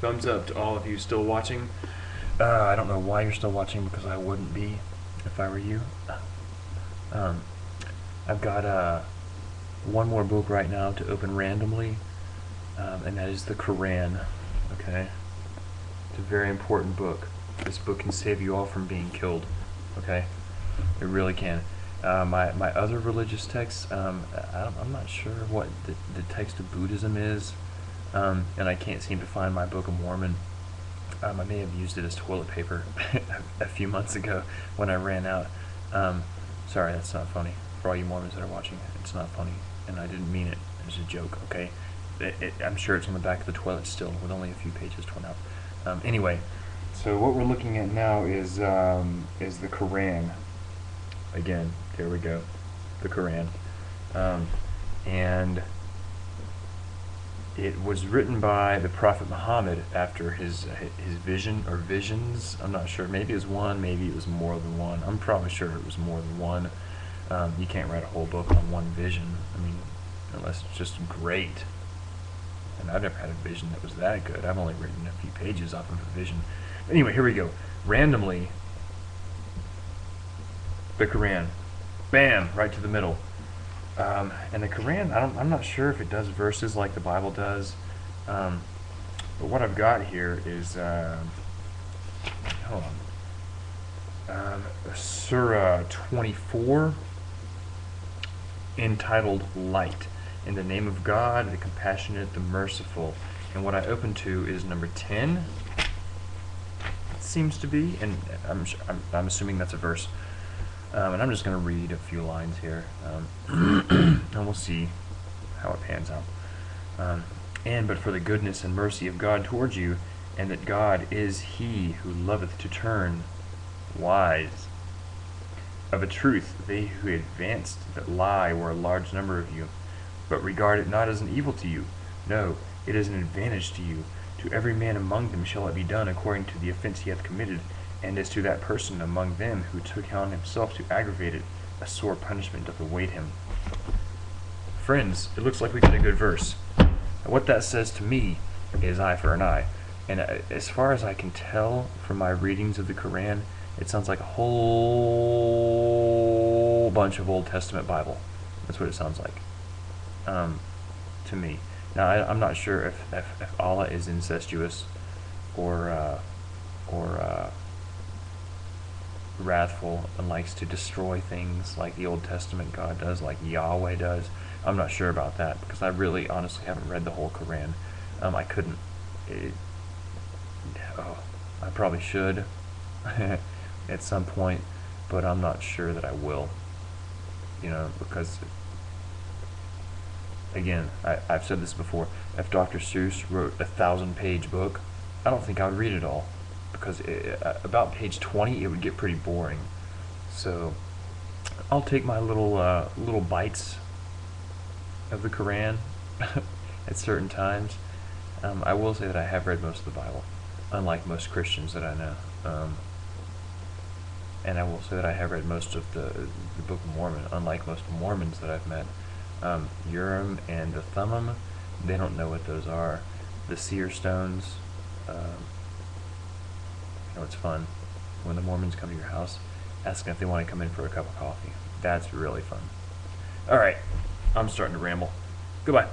Thumbs up to all of you still watching. I don't know why you're still watching, because I wouldn't be if I were you. Um, I've got one more book right now to open randomly, and that is the Koran. Okay, it's a very important book. This book can save you all from being killed. Okay, it really can. My other religious texts, I'm not sure what the text of Buddhism is, and I can't seem to find my Book of Mormon. I may have used it as toilet paper a few months ago when I ran out. Sorry, that's not funny. For all you Mormons that are watching, it's not funny, and I didn't mean it as a joke, okay? I'm sure it's on the back of the toilet still, with only a few pages torn out. Anyway, so what we're looking at now is the Quran. Again, there we go, the Quran. And it was written by the Prophet Muhammad after his vision or visions. I'm not sure. Maybe it was one. Maybe it was more than one. I'm probably sure it was more than one. You can't write a whole book on one vision. I mean, unless it's just great. And I've never had a vision that was that good. I've only written a few pages off of a vision. Anyway, here we go. Randomly, the Quran. Bam! Right to the middle. And the Quran, I'm not sure if it does verses like the Bible does, but what I've got here is, hold on, Surah 24, entitled Light. In the name of God, the compassionate, the merciful. And what I open to is number 10, it seems to be, and I'm assuming that's a verse. And I'm just going to read a few lines here, and we'll see how it pans out. But for the goodness and mercy of God towards you, and that God is He who loveth to turn wise. Of a truth, they who advanced that lie were a large number of you, but regard it not as an evil to you. No, it is an advantage to you. To every man among them shall it be done according to the offense he hath committed. And as to that person among them who took on himself to aggravate it, a sore punishment doth await him. Friends, it looks like we got a good verse. And what that says to me is eye for an eye. And as far as I can tell from my readings of the Quran, it sounds like a whole bunch of Old Testament Bible. That's what it sounds like to me. Now, I'm not sure if Allah is incestuous or wrathful and likes to destroy things like the Old Testament God does, like Yahweh does. I'm not sure about that, because I really honestly haven't read the whole Quran. I couldn't. I probably should at some point, but I'm not sure that I will. Because again, I've said this before, if Dr. Seuss wrote a 1,000-page book, I don't think I would read it all, because about page 20 it would get pretty boring. So I'll take my little bites of the Quran at certain times. I will say that I have read most of the Bible, unlike most Christians that I know. And I will say that I have read most of the Book of Mormon, unlike most Mormons that I've met. Urim and the Thummim, they don't know what those are. The seer stones, it's fun. When the Mormons come to your house, asking if they want to come in for a cup of coffee. That's really fun. Alright, I'm starting to ramble. Goodbye.